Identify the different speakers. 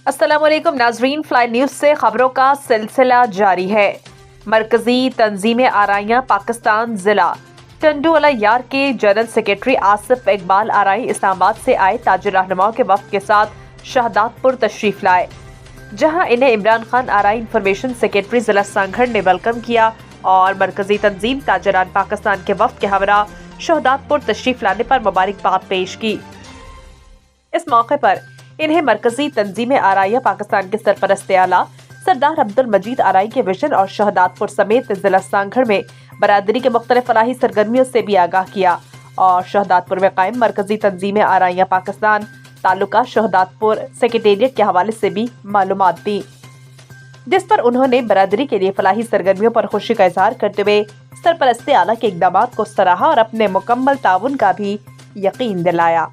Speaker 1: अस्सलाम वालेकुम नाजरीन, फ्लाई न्यूज से खबरों का सिलसिला जारी है। मरकजी तंजीम आराइयाँ पाकिस्तान जिला टंडूवाला यार के जनरल सेक्रेटरी आसिफ इकबाल आराई इस्लामाबाद से आए ताजिर रहनुमाओं के वफ्द के साथ शहदादपुर तशरीफ लाए, जहां इन्हें इमरान खान आराई इंफॉर्मेशन सेक्रेटरी जिला संगठन ने वेलकम किया और मरकजी तंजीम ताजिरान पाकिस्तान के वफ्द के हमरा शहदादपुर तशरीफ लाने पर मुबारकबाद पेश की। इस मौके पर इन्हें मरकजी तंजीम आराइया पाकिस्तान के सरपरस्त आला सरदार अब्दुल मजीद आराई के विजन और शहदादपुर समेत जिला सांगढ़ में बरादरी के मुख्तलिफ फलाही सरगर्मियों से भी आगाह किया और शहदादपुर में कायम मरकजी तंजीम आराइया पाकिस्तान ताल्लुका शहदादपुर सेक्रेटेरिएट के हवाले से भी मालूमात दी, जिस पर उन्होंने बरादरी के लिए फलाही सरगर्मियों पर खुशी का इजहार करते हुए सरपरस्त आला के इकदामात को सराहा और अपने मुकम्मल ताउन का भी यकीन दिलाया।